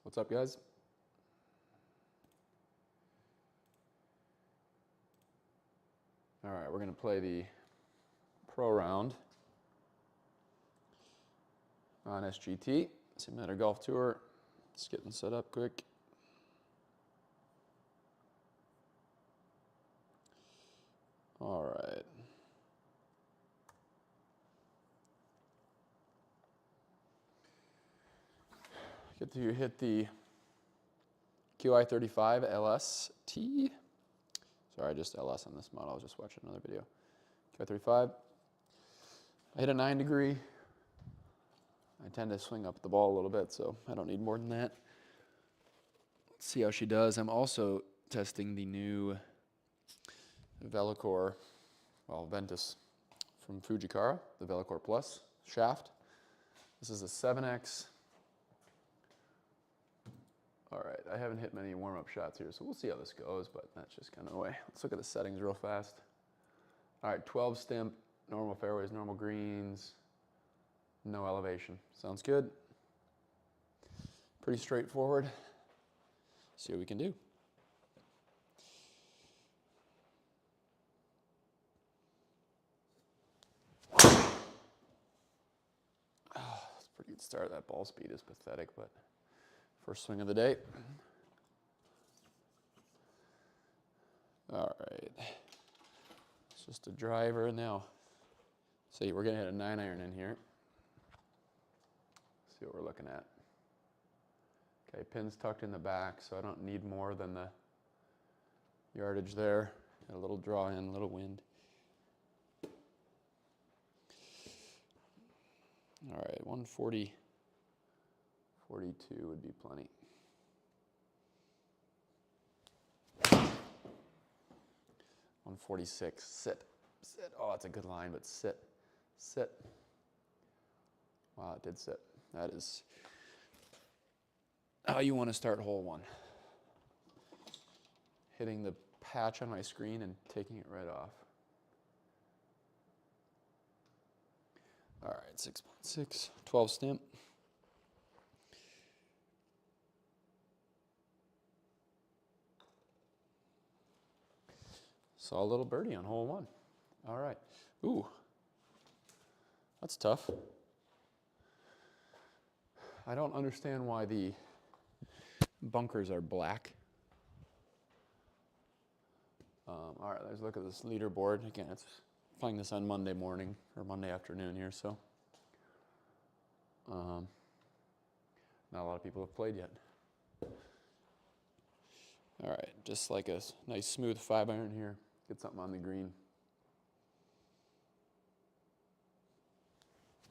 What's up, guys? All right, we're going to play the pro round on SGT, Simulator Golf Tour. Just getting set up quick. All right. Get to hit the QI35 LST. Sorry, just LS on this model. I was just watching another video. QI35. I hit a 9 degree. I tend to swing up the ball a little bit, so I don't need more than that. Let's see how she does. I'm also testing the new Velocore, well, Ventus from Fujikara, the Velocore Plus shaft. This is a 7X. All right, I haven't hit many warm-up shots here, so we'll see how this goes, but that's just kind of the way. Let's look at the settings real fast. All right, 12 stimp, normal fairways, normal greens, no elevation. Sounds good. Pretty straightforward. See what we can do. Oh, that's a pretty good start. That ball speed is pathetic, but first swing of the day. All right. It's just a driver now. See, we're going to hit a 9-iron in here. See what we're looking at. Okay, pin's tucked in the back, so I don't need more than the yardage there. Got a little draw in, a little wind. All right, 140. 42 would be plenty. $146. Sit. Sit. Oh, that's a good line, but sit. Sit. Wow, it did sit. That is how you want to start hole one. Hitting the patch on my screen and taking it right off. All right, 6.6, 12 stimp. Saw a little birdie on hole one. All right. Ooh, that's tough. I don't understand why the bunkers are black. All right, let's look at this leaderboard. Again, it's playing this on Monday morning or Monday afternoon here, so not a lot of people have played yet. All right, just like a nice smooth 5-iron here. Get something on the green.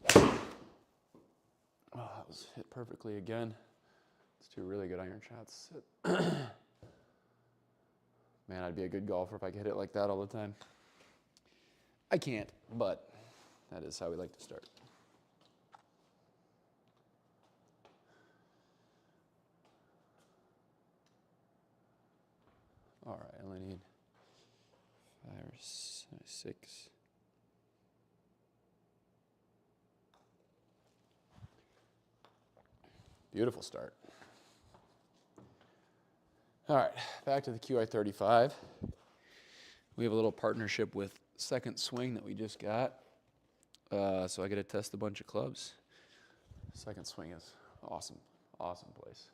Oh, that was hit perfectly again. It's two really good iron shots. Man, I'd be a good golfer if I could hit it like that all the time. I can't, but that is how we like to start. All right, I only need 5 or 6. Beautiful start. All right, back to the QI35. We have a little partnership with Second Swing that we just got. So I get to test a bunch of clubs. Second Swing is awesome, awesome place.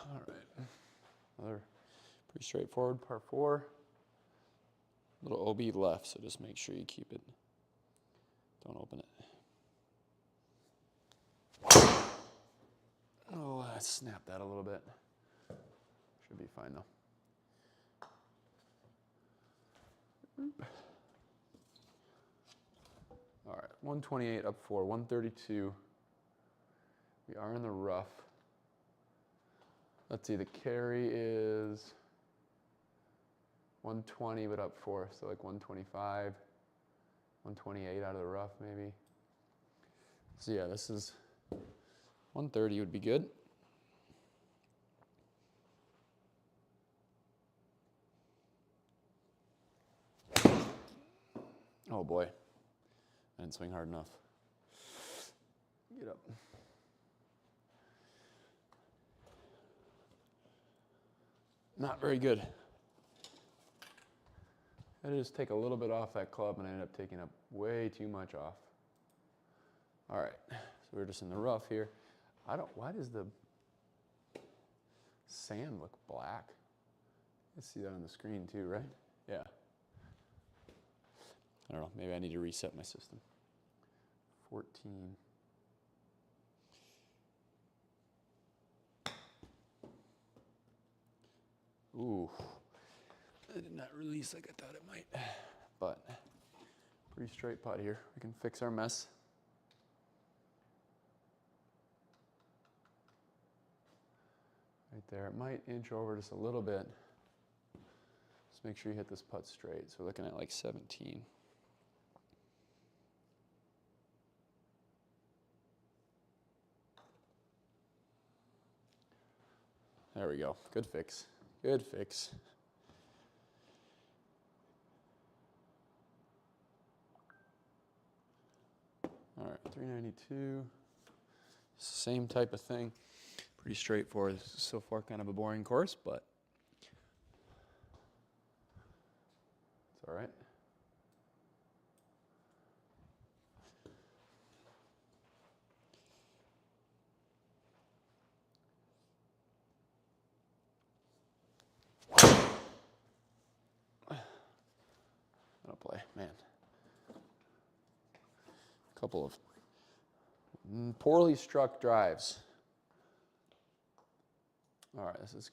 All right, another pretty straightforward par 4. Little OB left, so just make sure you keep it. Don't open it. Oh, I snapped that a little bit. Should be fine though. All right, 128 up 4, 132. We are in the rough. Let's see, the carry is 120, but up 4, so like 125, 128 out of the rough maybe. So yeah, this is 130 would be good. Oh boy, I didn't swing hard enough. Get up. Not very good. I had to just take a little bit off that club and I ended up taking up way too much off. All right, so we're just in the rough here. Why does the sand look black? You see that on the screen too, right? Yeah. I don't know, maybe I need to reset my system. 14. Ooh, that did not release like I thought it might, but pretty straight putt here. We can fix our mess. Right there, it might inch over just a little bit. Just make sure you hit this putt straight. So we're looking at like 17. There we go, good fix, good fix. All right, 392, same type of thing. Pretty straightforward. This is so far kind of a boring course, but it's all right. That'll play, man. A couple of poorly struck drives. All right, this is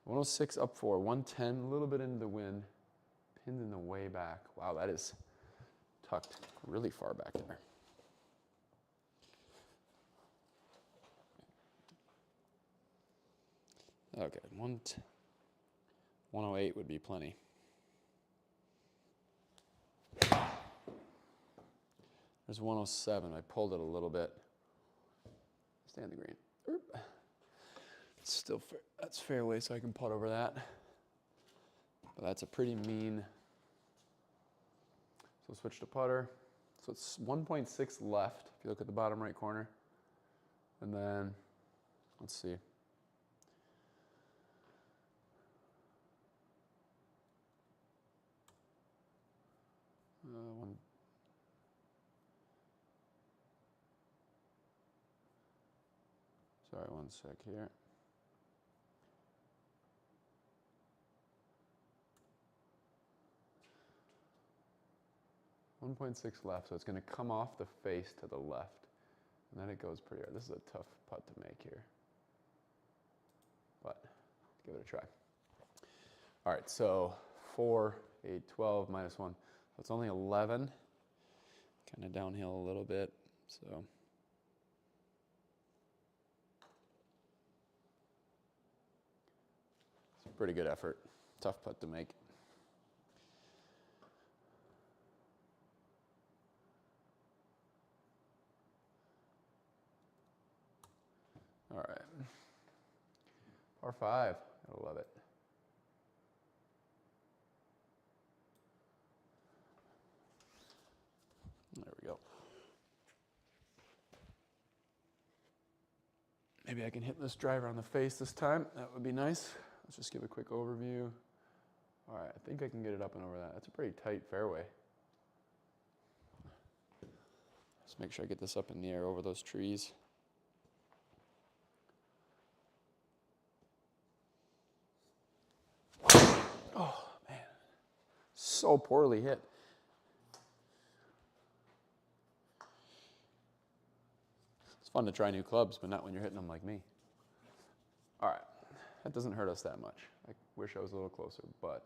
106 up 4, 110, a little bit into the wind, pinned in the way back. Wow, that is tucked really far back there. Okay, 108 would be plenty. There's 107. I pulled it a little bit. Stay on the green. Oop. It's still fair. That's fairway, so I can putt over that. But that's a pretty mean. So switch to putter. So it's 1.6 left if you look at the bottom right corner. And then, let's see. Sorry, one sec here. .6 left, so it's going to come off the face to the left. And then it goes pretty hard. This is a tough putt to make here. But let's give it a try. All right, so 4, 8, 12, minus 1. So it's only 11. Kind of downhill a little bit. So it's a pretty good effort. Tough putt to make. All right. Par 5. I love it. There we go. Maybe I can hit this driver on the face this time. That would be nice. Let's just give a quick overview. All right, I think I can get it up and over that. That's a pretty tight fairway. Just make sure I get this up in the air over those trees. Oh, man. So poorly hit. It's fun to try new clubs, but not when you're hitting them like me. All right. That doesn't hurt us that much. I wish I was a little closer, but.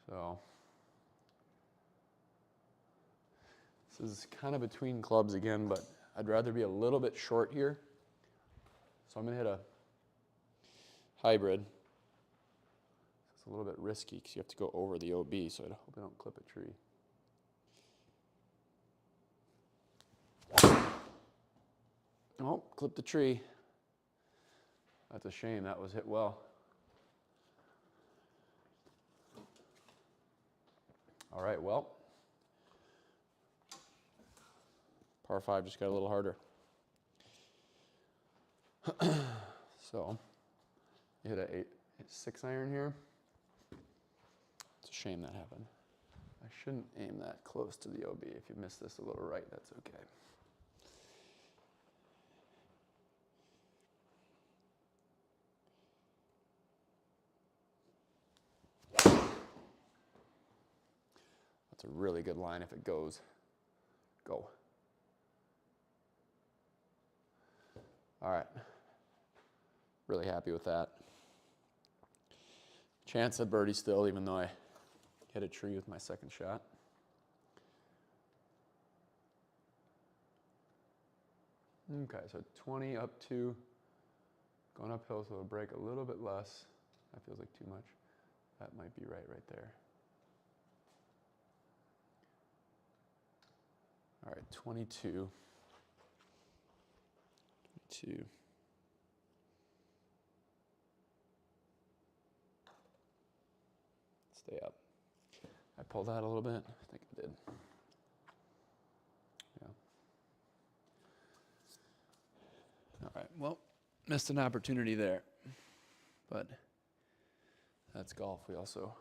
So. This is kind of between clubs again, but I'd rather be a little bit short here. So I'm going to hit a hybrid. It's a little bit risky because you have to go over the OB, so I hope I don't clip a tree. Oh, clipped the tree. That's a shame. That was hit well. All right, well, par 5 just got a little harder. So, you hit a 6 iron here. It's a shame that happened. I shouldn't aim that close to the OB. If you miss this a little right, that's okay. That's a really good line if it goes. Go. All right. Really happy with that. Chance at birdie still, even though I hit a tree with my second shot. Okay, so 20 up to, going uphill, so it'll break a little bit less. That feels like too much. That might be right there. All right, 22. 22. Stay up. I pulled that a little bit. I think I did. Yeah. All right, well, missed an opportunity there. But that's golf. We also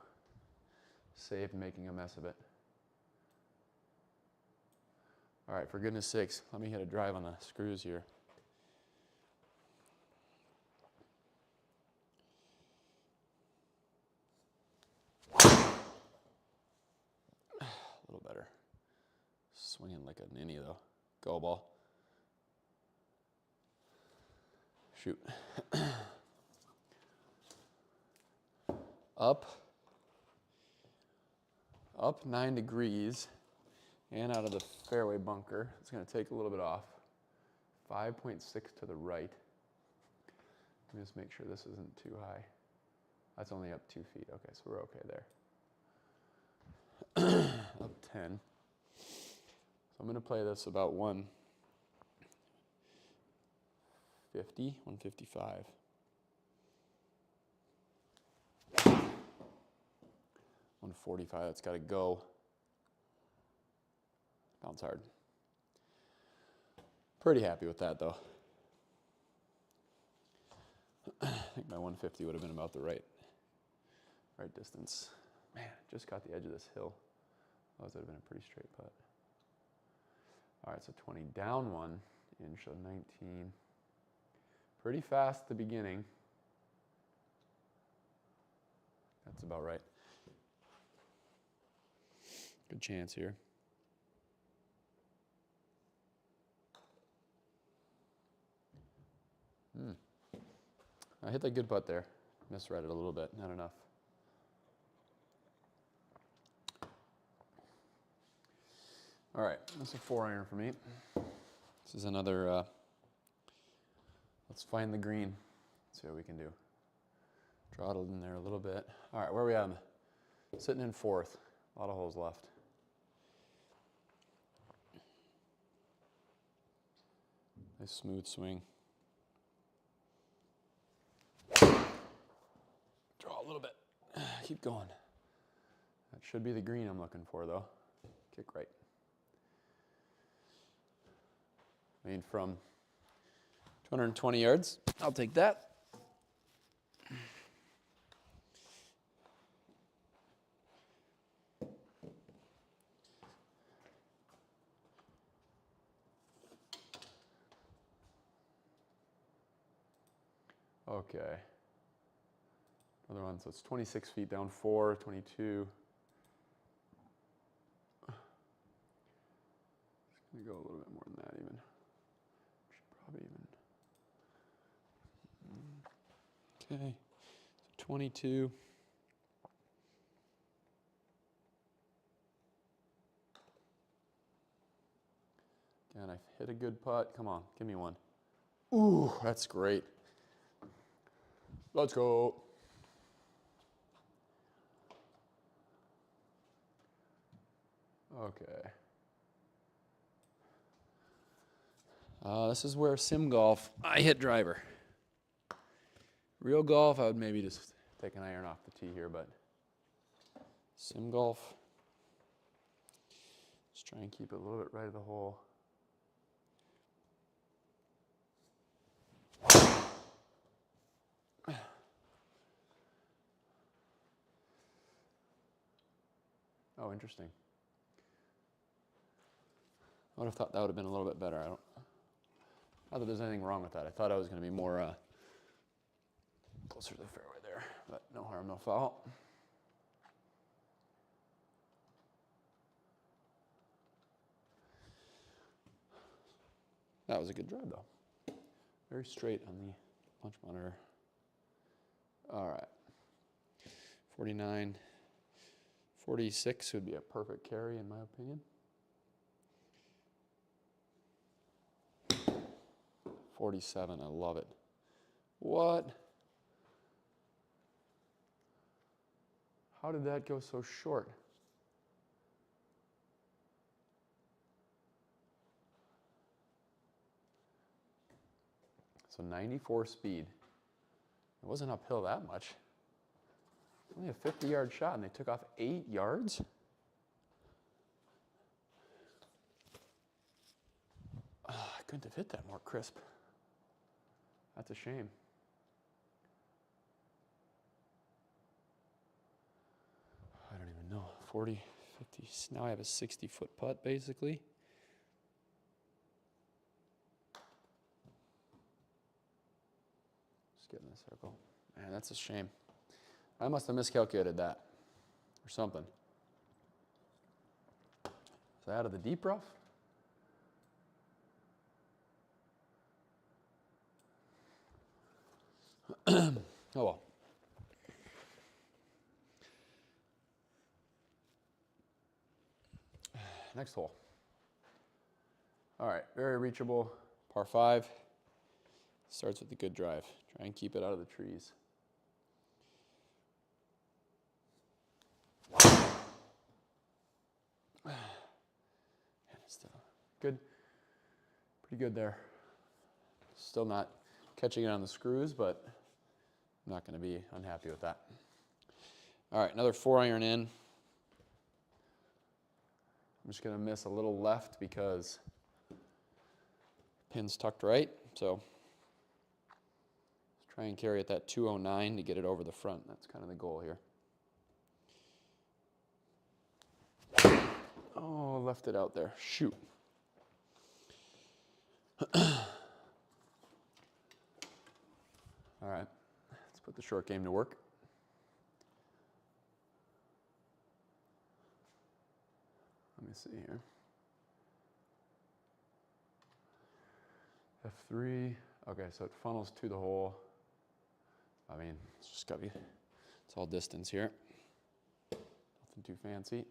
saved making a mess of it. All right, for goodness sakes, let me hit a drive on the screws here. A little better. Swinging like a ninny though. Go ball. Shoot. Up 9 degrees and out of the fairway bunker. It's going to take a little bit off. 5.6 to the right. Let me just make sure this isn't too high. That's only up 2 feet. Okay, so we're okay there. Up 10. So I'm going to play this about 150, 155. 145, that's got to go. Bounce hard. Pretty happy with that though. I think my 150 would have been about the right distance. Man, just got the edge of this hill. Otherwise, that would have been a pretty straight putt. All right, so 20 down 1 inch, so 19. Pretty fast at the beginning. That's about right. Good chance here. I hit that good putt there. Misread it a little bit, not enough. All right, that's a 4 iron for me. This is another, let's find the green. See what we can do. Throttled in there a little bit. All right, where are we at? Sitting in 4th. A lot of holes left. Nice smooth swing. Draw a little bit. Keep going. That should be the green I'm looking for though. Kick right. I mean, from 220 yards, I'll take that. Okay. Another one, so it's 26 feet down 4, 22. It's going to go a little bit more than that even. Should probably even. Okay, so 22. Again, I hit a good putt. Come on, give me one. Ooh, that's great. Let's go. Okay. This is where sim golf, I hit driver. Real golf, I would maybe just take an iron off the tee here, but sim golf, Just try and keep it a little bit right of the hole. Oh, interesting. I would have thought that would have been a little bit better. Not that there's anything wrong with that. I thought I was going to be more closer to the fairway there, but no harm, no foul. That was a good drive, though. Very straight on the punch monitor. All right. 49, 46 would be a perfect carry, in my opinion. 47, I love it. What? How did that go so short? So 94 speed. It wasn't uphill that much. Only a 50-yard shot, and they took off 8 yards? I couldn't have hit that more crisp. That's a shame. I don't even know. 40, 50. Now I have a 60-foot putt, basically. Just get in the circle. Man, that's a shame. I must have miscalculated that or something. Is that out of the deep rough? Oh well. Next hole. All right, very reachable, par 5. Starts with a good drive. Try and keep it out of the trees. And it's still good, pretty good there. Still not catching it on the screws, but I'm not going to be unhappy with that. All right, another 4-iron in. I'm just going to miss a little left because pin's tucked right. So let's try and carry it that 209 to get it over the front. That's kind of the goal here. Oh, left it out there. Shoot. All right, let's put the short game to work. Let me see here. F3. Okay, so it funnels to the hole. I mean, it's just got to be, it's all distance here. Nothing too fancy.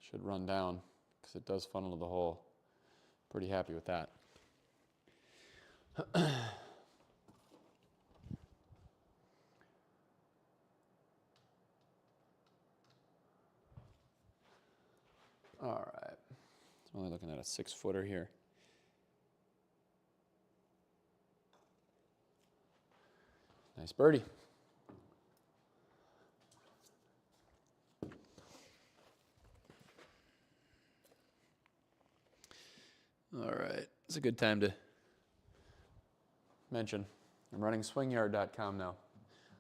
Should run down because it does funnel to the hole. Pretty happy with that. All right. I'm only looking at a 6-footer here. Nice birdie. All right. It's a good time to mention I'm running swingyard.com now.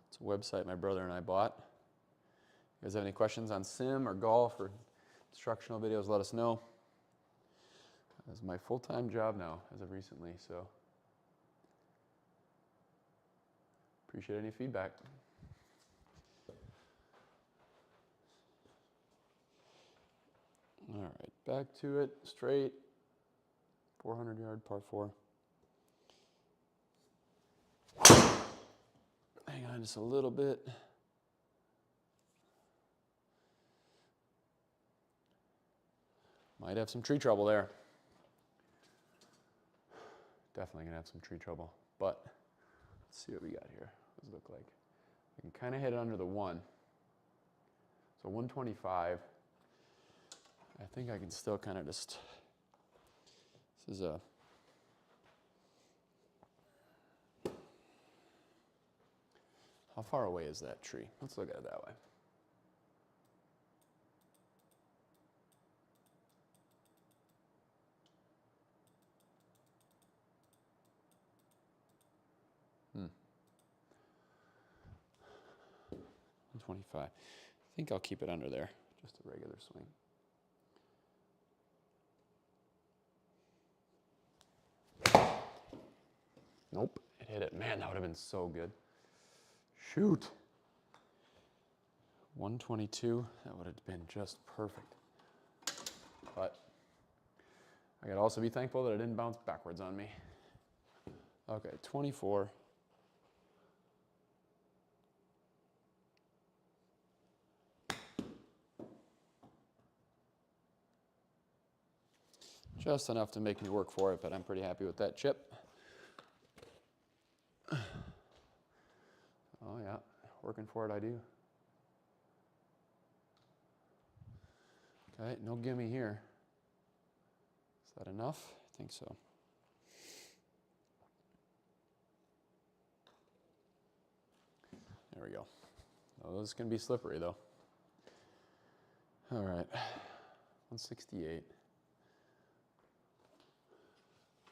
It's a website my brother and I bought. You guys have any questions on sim or golf or instructional videos, let us know. It's my full-time job now as of recently, so appreciate any feedback. All right, back to it, straight, 400-yard par 4. Hang on just a little bit. Might have some tree trouble there. Definitely gonna have some tree trouble, but let's see what we got here. What does it look like? I can kind of hit it under the 1. So 125. I think I can still kind of just, this is a, How far away is that tree? Let's look at it that way. Hmm. 125. I think I'll keep it under there. Just a regular swing. Nope, it hit it. Man, that would have been so good. Shoot. 122, that would have been just perfect. But I could also be thankful that it didn't bounce backwards on me. Okay, 24. Just enough to make me work for it, but I'm pretty happy with that chip. Oh yeah, working for it I do. Okay, no gimme here. Is that enough? I think so. There we go. Oh, this is going to be slippery though. All right, 168.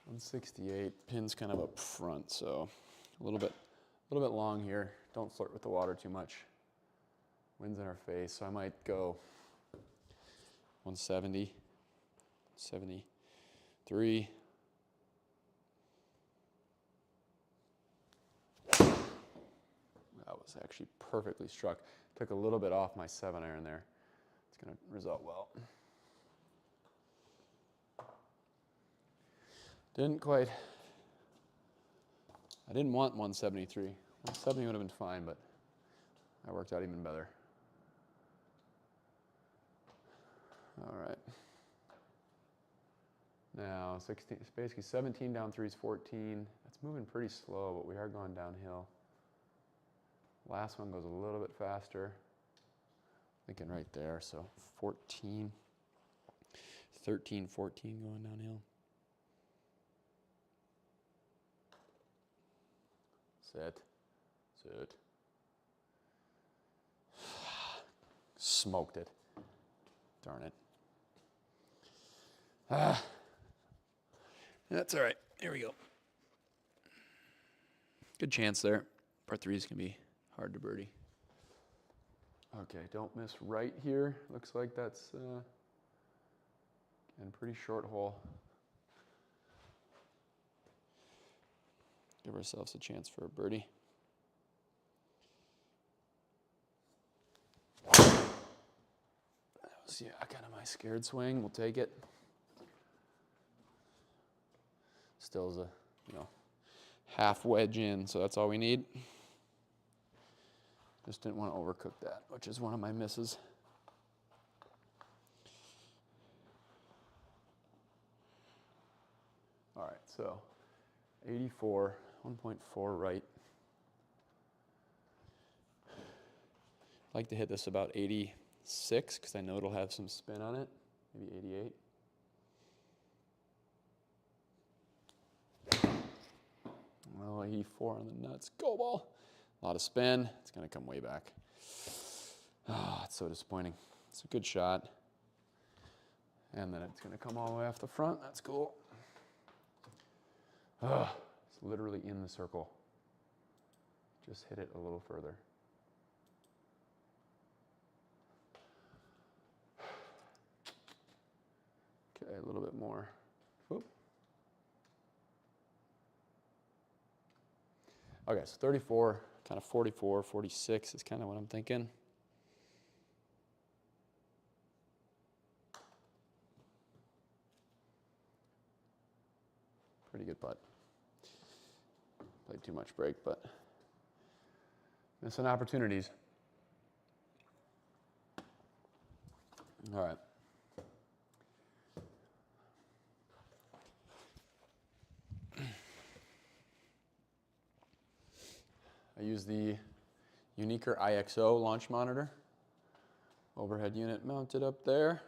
168, pin's kind of up front, so a little bit long here. Don't flirt with the water too much. Wind's in our face, so I might go 170, 73. That was actually perfectly struck. Took a little bit off my 7-iron there. It's going to result well. Didn't quite. I didn't want 173. 170 would have been fine, but that worked out even better. All right. Now, 16, it's basically 17 down 3 is 14. That's moving pretty slow, but we are going downhill. Last one goes a little bit faster. Thinking right there, so 14, 13, 14 going downhill. Sit. Smoked it. Darn it. That's all right. Here we go. Good chance there. Par 3 is going to be hard to birdie. Okay, don't miss right here. Looks like that's and pretty short hole. Give ourselves a chance for a birdie. That was kind of my scared swing. We'll take it. Still is a, half wedge in, so that's all we need. Just didn't want to overcook that, which is one of my misses. All right, so 84, 1.4 right. I'd like to hit this about 86 because I know it'll have some spin on it, maybe 88. Well, 84 on the nuts. Go ball. A lot of spin. It's going to come way back. Oh, it's so disappointing. It's a good shot. And then it's going to come all the way off the front. That's cool. It's literally in the circle. Just hit it a little further. Okay, a little bit more. Whoop. Okay, so 34, kind of 44, 46 is kind of what I'm thinking. Pretty good putt. Played too much break, but missing opportunities. All right. I use the Uniker IXO launch monitor. Overhead unit mounted up there.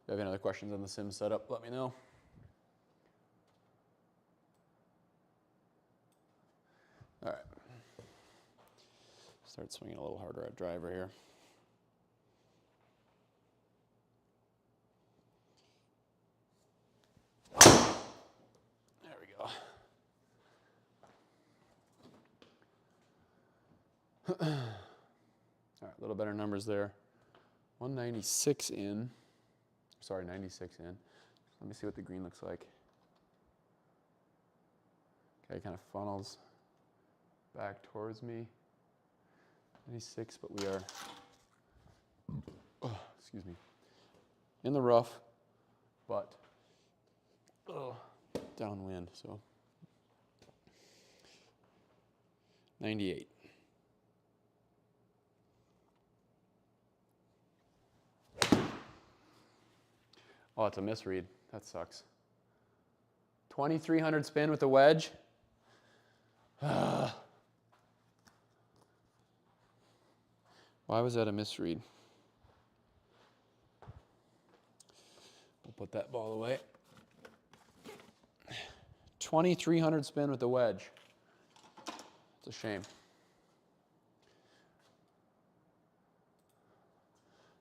If you have any other questions on the sim setup, let me know. Start swinging a little harder at driver here. There we go. All right, a little better numbers there. 196 in. Sorry, 96 in. Let me see what the green looks like. Okay, kind of funnels back towards me. 96, but we are, excuse me, in the rough, but downwind, so 98. Oh, it's a misread. That sucks. 2,300 spin with the wedge. Why was that a misread? We'll put that ball away. 2,300 spin with the wedge. It's a shame.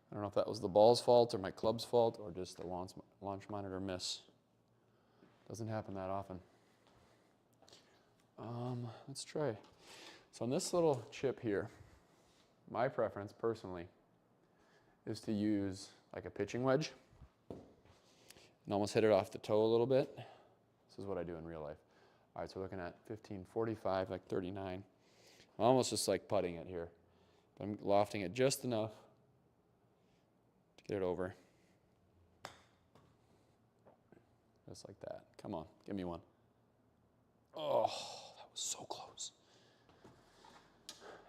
I don't know if that was the ball's fault or my club's fault or just the launch monitor miss. Doesn't happen that often. Let's try. So on this little chip here, my preference personally is to use like a pitching wedge and almost hit it off the toe a little bit. This is what I do in real life. All right, so we're looking at 1545, like 39. I'm almost just like putting it here. But I'm lofting it just enough to get it over. Just like that. Come on, give me one. Oh, that was so close.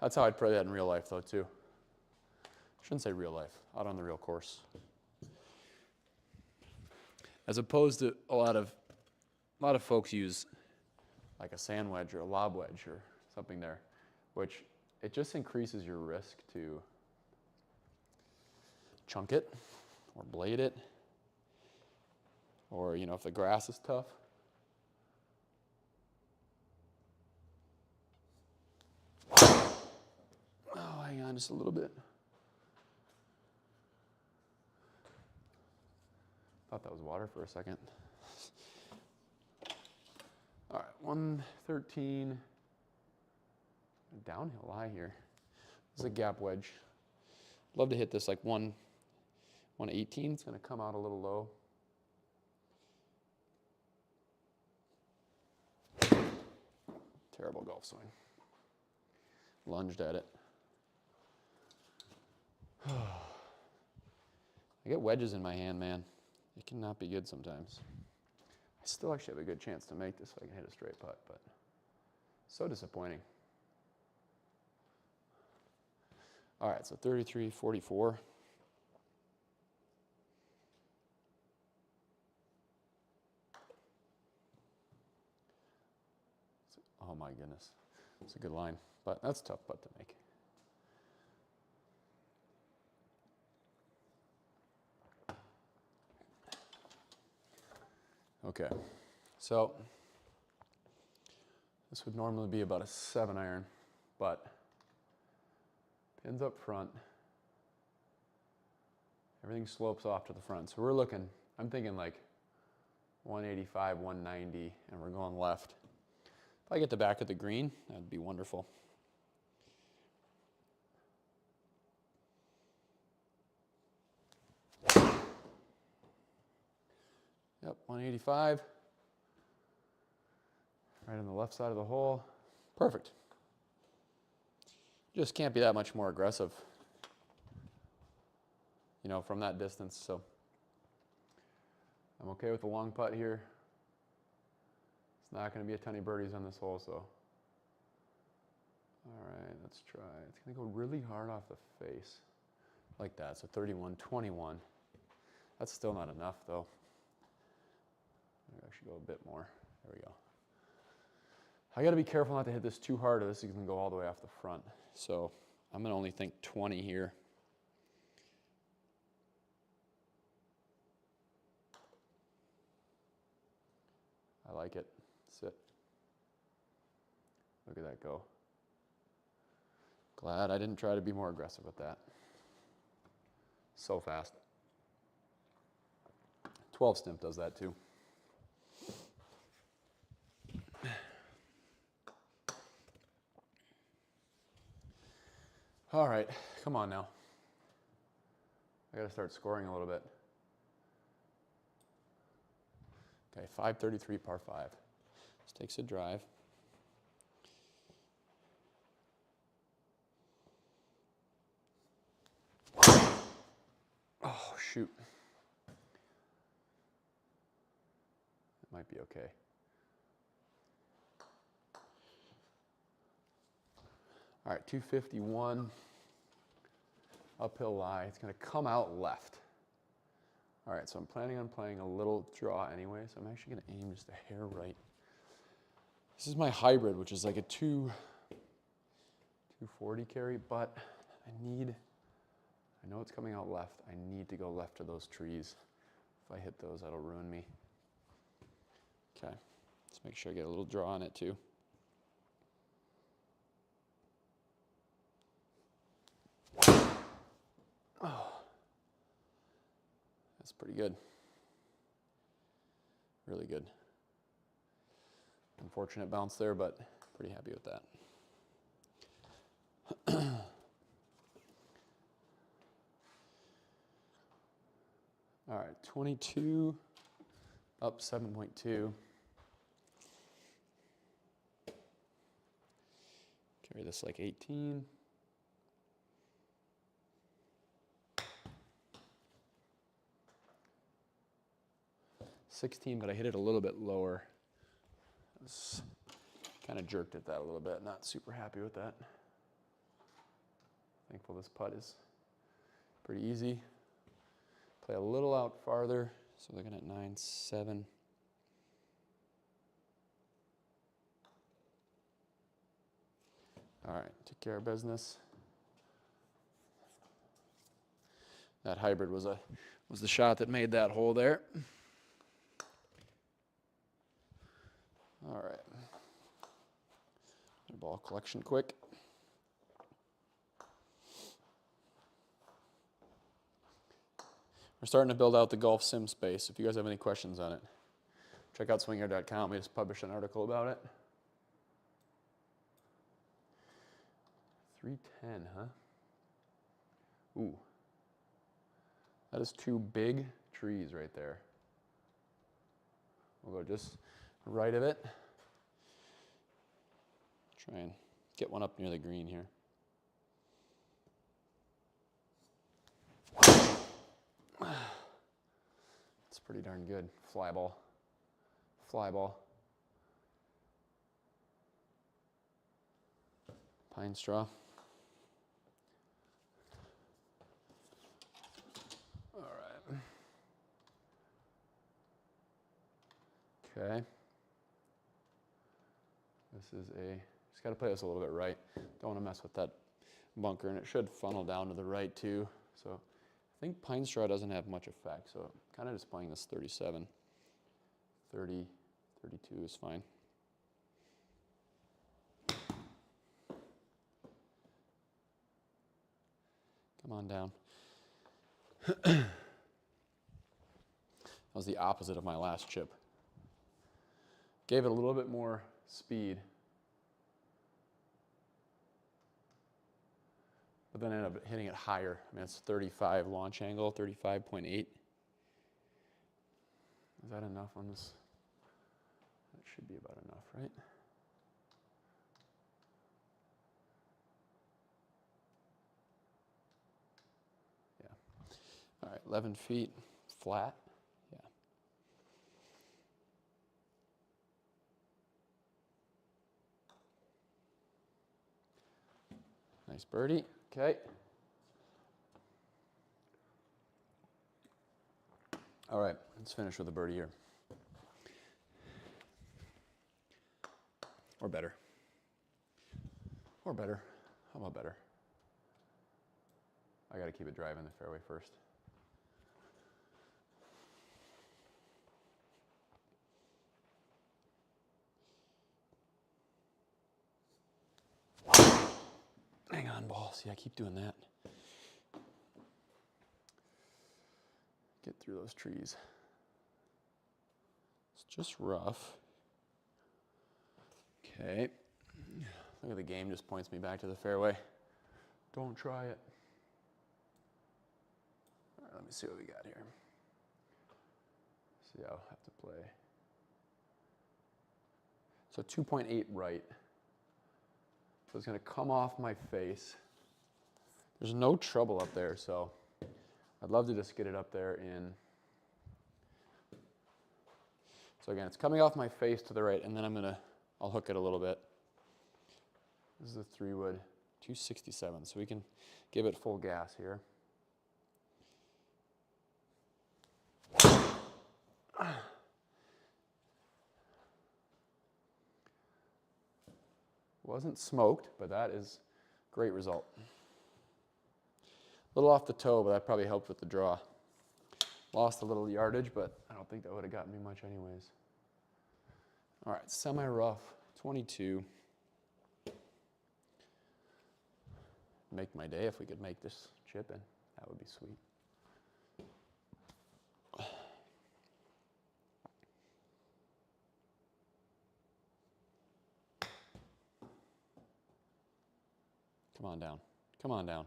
That's how I'd play that in real life, though, too. Shouldn't say real life, out on the real course. As opposed to a lot of folks use like a sand wedge or a lob wedge or something there, which it just increases your risk to chunk it or blade it, or if the grass is tough. Oh, hang on just a little bit. Thought that was water for a second. All right, 113. Downhill lie here. This is a gap wedge. Love to hit this like 118. It's going to come out a little low. Terrible golf swing. Lunged at it. I get wedges in my hand, man. It cannot be good sometimes. I still actually have a good chance to make this so I can hit a straight putt, but so disappointing. All right, so 33-44. Oh my goodness, it's a good line, but that's a tough putt to make. Okay, so this would normally be about a 7-iron, but pins up front, everything slopes off to the front. So we're looking, I'm thinking like 185, 190, and we're going left. If I get the back of the green, that'd be wonderful. Yep, 185. Right on the left side of the hole. Perfect. Just can't be that much more aggressive, from that distance. So I'm okay with the long putt here. It's not going to be a ton of birdies on this hole, so. All right, let's try. It's going to go really hard off the face, like that. So 31-21. That's still not enough, though. Maybe I should go a bit more. There we go. I got to be careful not to hit this too hard, or this is going to go all the way off the front. So I'm going to only think 20 here. I like it. Sit. Look at that go. Glad I didn't try to be more aggressive with that. So fast. 12 stimp does that too. All right, come on now. I gotta start scoring a little bit. Okay, 533 par 5. This takes a drive. Oh, shoot. It might be okay. All right, 251. Uphill lie. It's going to come out left. All right, so I'm planning on playing a little draw anyway, so I'm actually going to aim just a hair right. This is my hybrid, which is like a 240 carry, but I know it's coming out left. I need to go left to those trees. If I hit those, that'll ruin me. Okay, let's make sure I get a little draw on it too. Oh, that's pretty good. Really good. Unfortunate bounce there, but pretty happy with that. All right, 22, up 7.2. Carry this like 18. $16, but I hit it a little bit lower. I was kind of jerked at that a little bit. Not super happy with that. Thankful this putt is pretty easy. Play a little out farther, so looking at 9-7. All right, took care of business. That hybrid was the shot that made that hole there. All right. Ball collection quick. We're starting to build out the golf sim space. If you guys have any questions on it, check out swinger.com. We just published an article about it. 310, huh? Ooh. That is two big trees right there. We'll go just right of it. Try and get one up near the green here. It's pretty darn good. Fly ball. Fly ball. Pine straw. All right. Okay. This is just got to play this a little bit right. Don't want to mess with that bunker, and it should funnel down to the right too. So I think pine straw doesn't have much effect, so kind of just playing this 37. 30, 32 is fine. Come on down. That was the opposite of my last chip. Gave it a little bit more speed, but then ended up hitting it higher. I mean, it's 35 launch angle, 35.8. Is that enough on this? That should be about enough, right? Yeah. All right, 11 feet flat. Yeah. Nice birdie. Okay. All right, let's finish with a birdie here. Or better. Or better. How about better? I got to keep it driving the fairway first. Hang on, ball. Oh, see, I keep doing that. Get through those trees. It's just rough. Okay. Look at the game just points me back to the fairway. Don't try it. All right, let me see what we got here. See, I'll have to play. So 2.8 right. So it's going to come off my face. There's no trouble up there, so I'd love to just get it up there in. So again, it's coming off my face to the right, and then I'll hook it a little bit. This is a 3-wood, 267, so we can give it full gas here. Wasn't smoked, but that is a great result. A little off the toe, but that probably helped with the draw. Lost a little yardage, but I don't think that would have gotten me much anyways. All right, semi-rough, 22. Make my day if we could make this chip in. That would be sweet. Come on down. Come on down.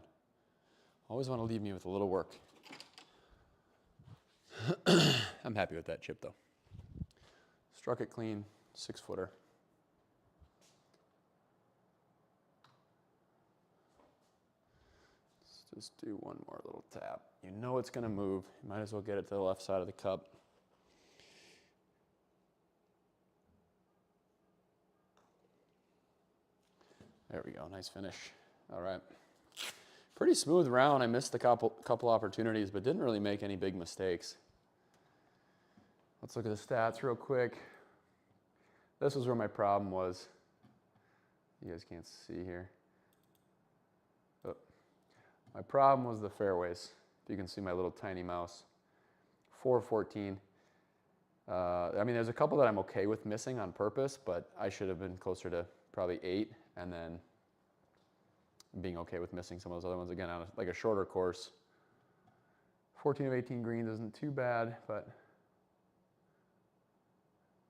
Always want to leave me with a little work. I'm happy with that chip though. Struck it clean, 6-footer. Let's just do one more little tap. You know it's going to move. You might as well get it to the left side of the cup. There we go, nice finish. All right. Pretty smooth round. I missed a couple opportunities, but didn't really make any big mistakes. Let's look at the stats real quick. This was where my problem was. You guys can't see here. Oh. My problem was the fairways. If you can see my little tiny mouse. 414. I mean, there's a couple that I'm okay with missing on purpose, but I should have been closer to probably 8, and then being okay with missing some of those other ones. Again, on like a shorter course. 14 of 18 greens isn't too bad, but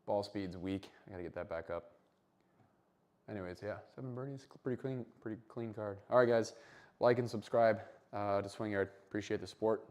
ball speed's weak. I gotta get that back up. Anyways, yeah, 7 birdies, pretty clean card. All right, guys, like and subscribe to Swing Yard. Appreciate the support.